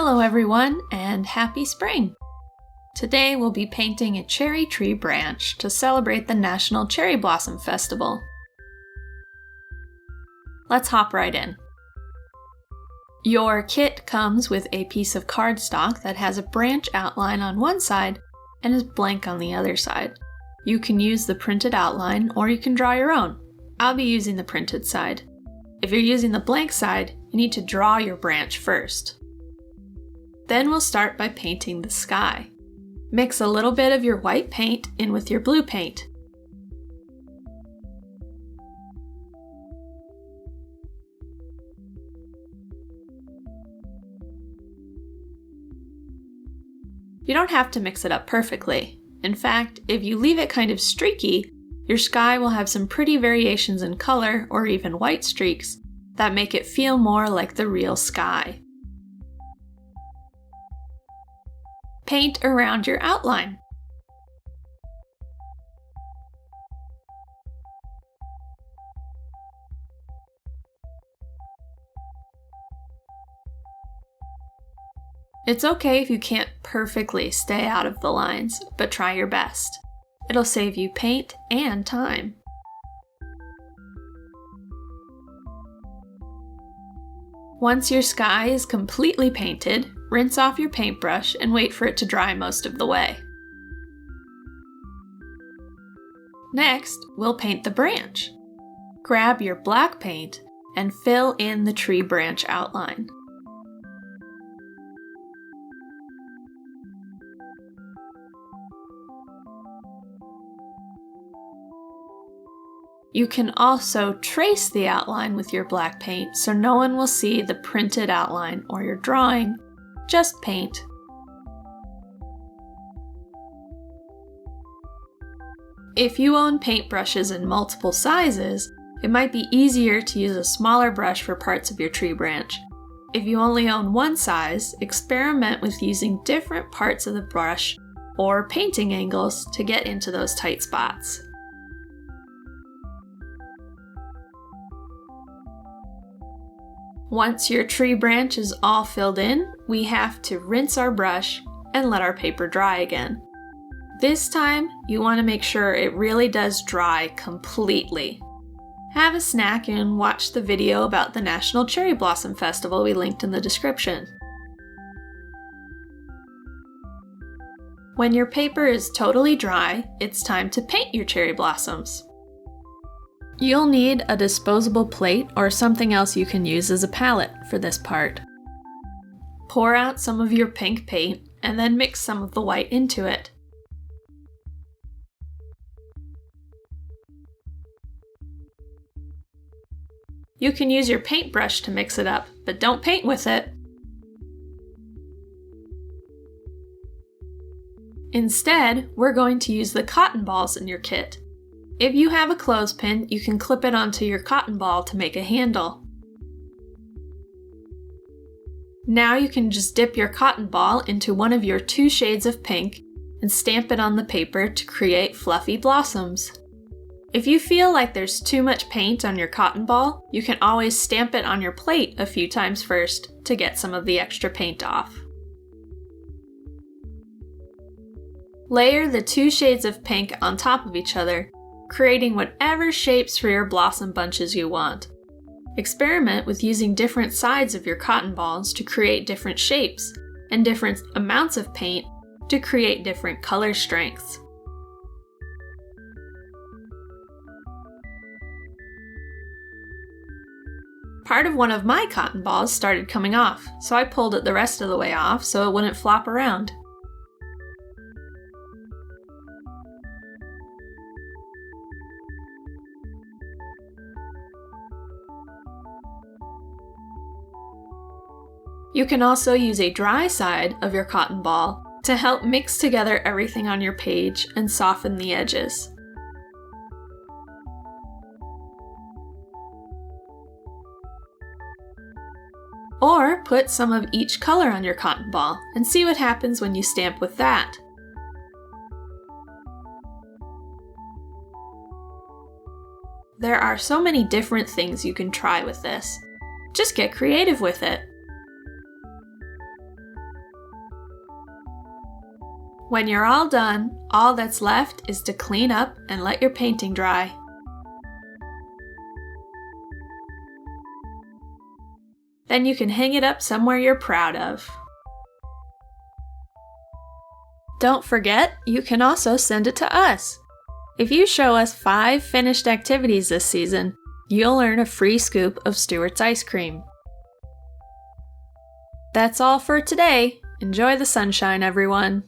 Hello everyone, and happy spring! Today we'll be painting a cherry tree branch to celebrate the National Cherry Blossom Festival. Let's hop right in. Your kit comes with a piece of cardstock that has a branch outline on one side and is blank on the other side. You can use the printed outline or you can draw your own. I'll be using the printed side. If you're using the blank side, you need to draw your branch first. Then we'll start by painting the sky. Mix a little bit of your white paint in with your blue paint. You don't have to mix it up perfectly. In fact, if you leave it kind of streaky, your sky will have some pretty variations in color or even white streaks that make it feel more like the real sky. Paint around your outline. It's okay if you can't perfectly stay out of the lines, but try your best. It'll save you paint and time. Once your sky is completely painted, rinse off your paintbrush and wait for it to dry most of the way. Next, we'll paint the branch. Grab your black paint and fill in the tree branch outline. You can also trace the outline with your black paint so no one will see the printed outline or your drawing, just paint. If you own paintbrushes in multiple sizes, it might be easier to use a smaller brush for parts of your tree branch. If you only own one size, experiment with using different parts of the brush or painting angles to get into those tight spots. Once your tree branch is all filled in, we have to rinse our brush and let our paper dry again. This time, you want to make sure it really does dry completely. Have a snack and watch the video about the National Cherry Blossom Festival we linked in the description. When your paper is totally dry, it's time to paint your cherry blossoms. You'll need a disposable plate or something else you can use as a palette for this part. Pour out some of your pink paint and then mix some of the white into it. You can use your paintbrush to mix it up, but don't paint with it. Instead, we're going to use the cotton balls in your kit. If you have a clothespin, you can clip it onto your cotton ball to make a handle. Now you can just dip your cotton ball into one of your 2 shades of pink and stamp it on the paper to create fluffy blossoms. If you feel like there's too much paint on your cotton ball, you can always stamp it on your plate a few times first to get some of the extra paint off. Layer the 2 shades of pink on top of each other, creating whatever shapes for your blossom bunches you want. Experiment with using different sides of your cotton balls to create different shapes, and different amounts of paint to create different color strengths. Part of one of my cotton balls started coming off, so I pulled it the rest of the way off so it wouldn't flop around. You can also use a dry side of your cotton ball to help mix together everything on your page and soften the edges. Or put some of each color on your cotton ball and see what happens when you stamp with that. There are so many different things you can try with this. Just get creative with it. When you're all done, all that's left is to clean up and let your painting dry. Then you can hang it up somewhere you're proud of. Don't forget, you can also send it to us. If you show us 5 finished activities this season, you'll earn a free scoop of Stewart's ice cream. That's all for today. Enjoy the sunshine, everyone.